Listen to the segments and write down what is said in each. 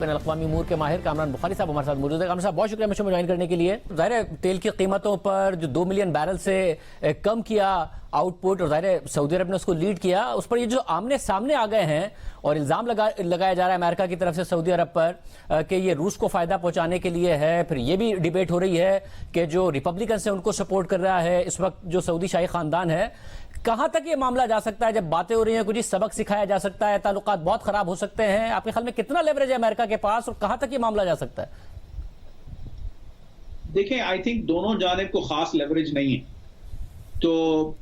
بین الاقوامی امور کے ماہر کامران بخاری صاحب ہمارے ساتھ موجود ہیں۔ کامران صاحب بہت شکریہ مجھ میں جوائن کرنے کے لیے۔ ظاہر ہے تیل کی قیمتوں پر جو 2 ملین بیرل سے کم کیا آؤٹ پٹ، اور ظاہر ہے سعودی عرب نے اس کو لیڈ کیا، اس پر یہ جو آمنے سامنے آ گئے ہیں اور الزام لگایا جا رہا ہے امریکہ کی طرف سے سعودی عرب پر کہ یہ روس کو فائدہ پہنچانے کے لیے ہے، پھر یہ بھی ڈیبیٹ ہو رہی ہے کہ جو ریپبلکنز ہیں ان کو سپورٹ کر رہا ہے اس وقت جو سعودی شاہی خاندان ہے۔ کہاں تک یہ معاملہ جا سکتا ہے؟ جب باتیں ہو رہی ہیں کچھ سبق سکھایا جا سکتا ہے، تعلقات بہت خراب ہو سکتے ہیں، آپ کے خیال میں کتنا لیوریج ہے امریکہ کے پاس اور کہاں تک یہ معاملہ جا سکتا ہے؟ دیکھیں آئی تھنک دونوں جانب کو خاص لیوریج نہیں ہے۔ تو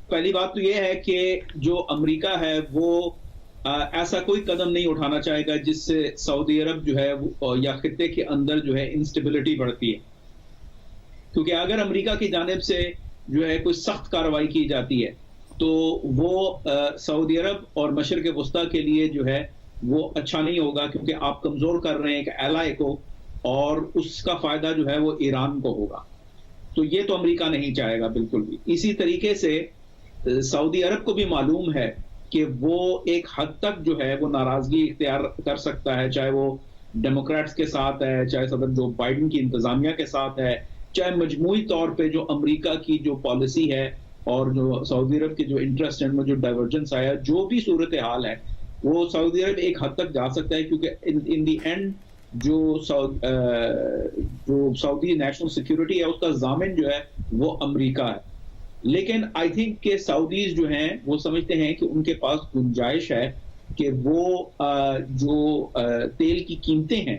پہلی بات تو یہ ہے کہ جو امریکہ ہے وہ ایسا کوئی قدم نہیں اٹھانا چاہے گا جس سے سعودی عرب جو ہے یا خطے کے اندر جو ہے انسٹیبلٹی بڑھتی ہے، کیونکہ اگر امریکہ کی جانب سے جو ہے کوئی سخت کارروائی کی جاتی ہے تو وہ سعودی عرب اور مشرق وسطیٰ کے لیے جو ہے وہ اچھا نہیں ہوگا، کیونکہ آپ کمزور کر رہے ہیں ایک ایلائی کو اور اس کا فائدہ جو ہے وہ ایران کو ہوگا۔ تو یہ تو امریکہ نہیں چاہے گا بالکل بھی۔ اسی طریقے سے سعودی عرب کو بھی معلوم ہے کہ وہ ایک حد تک جو ہے وہ ناراضگی اختیار کر سکتا ہے، چاہے وہ ڈیموکریٹس کے ساتھ ہے، چاہے صدر جو بائیڈن کی انتظامیہ کے ساتھ ہے، چاہے مجموعی طور پہ جو امریکہ کی جو پالیسی ہے اور جو سعودی عرب کے جو انٹرسٹ ہیں میں جو ڈائیورجنس آیا، جو بھی صورتحال ہے وہ سعودی عرب ایک حد تک جا سکتا ہے، کیونکہ ان دی اینڈ جو سعودی نیشنل سیکیورٹی ہے اس کا ضامن جو ہے وہ امریکہ ہے۔ لیکن آئی تھنک کہ سعودیز جو ہیں وہ سمجھتے ہیں کہ ان کے پاس گنجائش ہے کہ وہ جو تیل کی قیمتیں ہیں،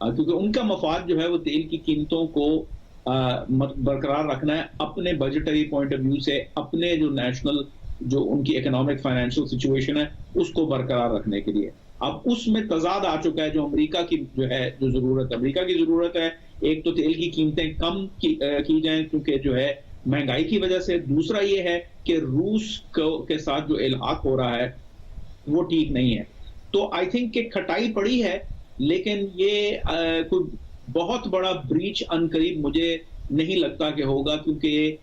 کیونکہ ان کا مفاد جو ہے وہ تیل کی قیمتوں کو برقرار رکھنا ہے اپنے بجٹری پوائنٹ آف ویو سے، اپنے جو نیشنل جو ان کی اکنامک فائنینشیل سچویشن ہے اس کو برقرار رکھنے کے لیے۔ اب اس میں تضاد آ چکا ہے جو امریکہ کی جو ہے جو ضرورت ہے، امریکہ کی ضرورت ہے ایک تو تیل کی قیمتیں کم کی جائیں کیونکہ جو ہے مہنگائی کی وجہ سے، دوسرا یہ ہے کہ روس کے ساتھ جو الحاق ہو رہا ہے وہ ٹھیک نہیں ہے۔ تو آئی تھنک کہ کھٹائی پڑی ہے، لیکن یہ کوئی بہت بڑا بریچ ان قریب مجھے نہیں لگتا کہ ہوگا، کیونکہ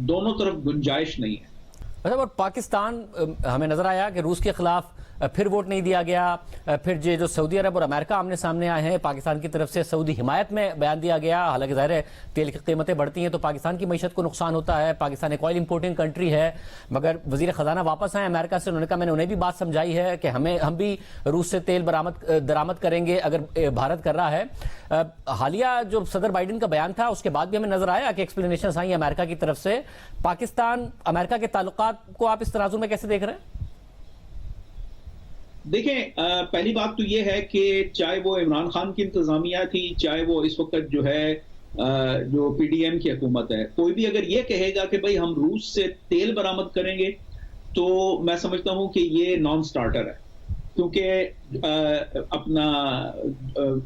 دونوں طرف گنجائش نہیں ہے۔ اور پاکستان ہمیں نظر آیا کہ روس کے خلاف پھر ووٹ نہیں دیا گیا، پھر جو سعودی عرب اور امریکہ آمنے سامنے آئے ہیں، پاکستان کی طرف سے سعودی حمایت میں بیان دیا گیا۔ حالانکہ ظاہر ہے تیل کی قیمتیں بڑھتی ہیں تو پاکستان کی معیشت کو نقصان ہوتا ہے، پاکستان ایک آئل امپورٹنگ کنٹری ہے، مگر وزیر خزانہ واپس آئے امریکہ سے، انہوں نے کہا میں نے انہیں بھی بات سمجھائی ہے کہ ہم بھی روس سے تیل درآمد کریں گے اگر بھارت کر رہا ہے۔ حالیہ جو صدر بائیڈن کا بیان تھا اس کے بعد بھی ہمیں نظر آیا کہ ایکسپلینیشنز آئیں امریکہ کی طرف سے۔ پاکستان امریکہ کے تعلقات کو آپ اس ترازو میں کیسے دیکھ رہے ہیں؟ دیکھیں پہلی بات تو یہ ہے کہ چاہے وہ عمران خان کی انتظامیہ تھی، چاہے وہ اس وقت جو ہے جو پی ڈی ایم کی حکومت ہے، کوئی بھی اگر یہ کہے گا کہ بھئی ہم روس سے تیل برآمد کریں گے تو میں سمجھتا ہوں کہ یہ نان سٹارٹر ہے، کیونکہ اپنا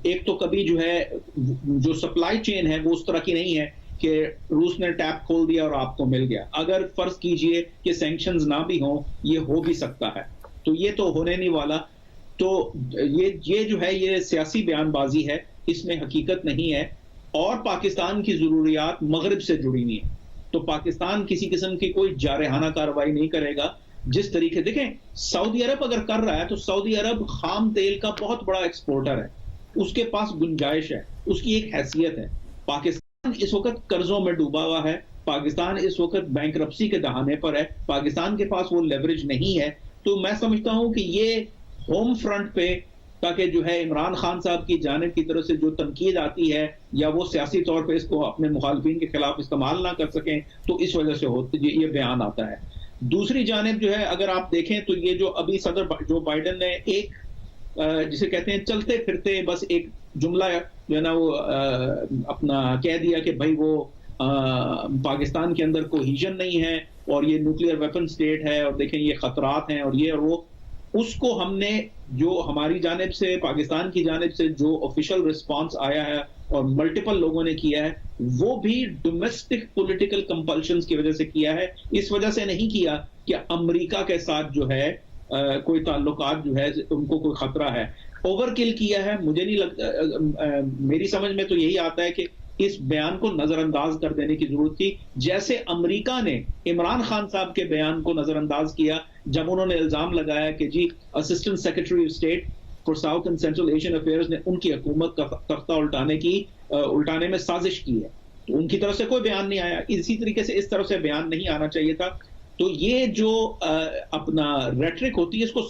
ایک تو کبھی جو ہے جو سپلائی چین ہے وہ اس طرح کی نہیں ہے کہ روس نے ٹیپ کھول دیا اور آپ کو مل گیا۔ اگر فرض کیجئے کہ سینکشنز نہ بھی ہوں، یہ ہو بھی سکتا ہے، تو یہ تو ہونے نہیں والا۔ تو یہ جو ہے یہ سیاسی بیان بازی ہے، اس میں حقیقت نہیں ہے، اور پاکستان کی ضروریات مغرب سے جڑی ہوئی ہیں، تو پاکستان کسی قسم کی کوئی جارحانہ کارروائی نہیں کرے گا۔ جس طریقے دیکھیں سعودی عرب اگر کر رہا ہے تو سعودی عرب خام تیل کا بہت بڑا ایکسپورٹر ہے، اس کے پاس گنجائش ہے، اس کی ایک حیثیت ہے۔ پاکستان اس وقت قرضوں میں ڈوبا ہوا ہے، پاکستان اس وقت بینکرپسی کے دہانے پر ہے، پاکستان کے پاس وہ لیوریج نہیں ہے۔ تو میں سمجھتا ہوں کہ یہ ہوم فرنٹ پہ تاکہ جو ہے عمران خان صاحب کی جانب کی طرف سے جو تنقید آتی ہے یا وہ سیاسی طور پہ اس کو اپنے مخالفین کے خلاف استعمال نہ کر سکیں، تو اس وجہ سے یہ بیان آتا ہے۔ دوسری جانب جو ہے اگر آپ دیکھیں تو یہ جو ابھی صدر جو بائیڈن نے ایک جسے کہتے ہیں چلتے پھرتے بس ایک جملہ جو ہے نا وہ اپنا کہہ دیا کہ بھائی وہ پاکستان کے اندر کوہیژن نہیں ہے اور یہ نیوکلیئر ویپن سٹیٹ ہے اور دیکھیں یہ خطرات ہیں اور یہ اور وہ، اس کو ہم نے جو ہماری جانب سے پاکستان کی جانب سے جو آفیشیل رسپانس آیا ہے اور ملٹیپل لوگوں نے کیا ہے وہ بھی ڈومیسٹک پولیٹیکل کمپلشنز کی وجہ سے کیا ہے، اس وجہ سے نہیں کیا کہ امریکہ کے ساتھ جو ہے کوئی تعلقات جو ہے ان کو کوئی خطرہ ہے۔ اوور کل کیا ہے، مجھے نہیں لگتا، میری سمجھ میں تو یہی آتا ہے کہ اس بیان کو نظر انداز کر دینے کی ضرورت تھی، جیسے امریکہ نے عمران خان صاحب کے بیان کو نظر انداز کیا جب انہوں نے الزام لگایا کہ جی assistant secretary of state for south and central Asian affairs نے ان کی حکومت کا تختہ الٹانے میں سازش کی ہے. تو ان کی طرف سے کوئی بیان نہیں آیا. اسی طریقے سے اس طرف سے بیان نہیں آنا چاہیے تھا. تو یہ جو اپنا ریٹرک ہوتی ہے اس کو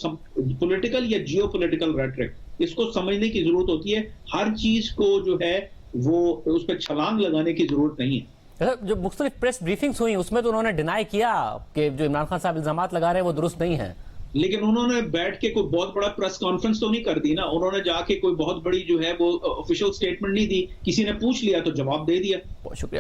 پولیٹیکل یا جیو پولیٹیکل ریٹرک اس کو سمجھنے کی ضرورت ہوتی ہے. ہر چیز کو جو ہے وہ اس پہ چھلانگ لگانے کی ضرورت نہیں ہے. جو مختلف پریس بریفنگز ہوئی اس میں تو انہوں نے ڈینائی کیا کہ جو عمران خان صاحب الزامات لگا رہے ہیں وہ درست نہیں ہیں. لیکن انہوں نے بیٹھ کے کوئی بہت بڑا پریس کانفرنس تو نہیں کر دی نا. انہوں نے جا کے کوئی بہت بڑی جو ہے وہ آفیشیل سٹیٹمنٹ نہیں دی. کسی نے پوچھ لیا تو جواب دے دیا. بہت شکریہ.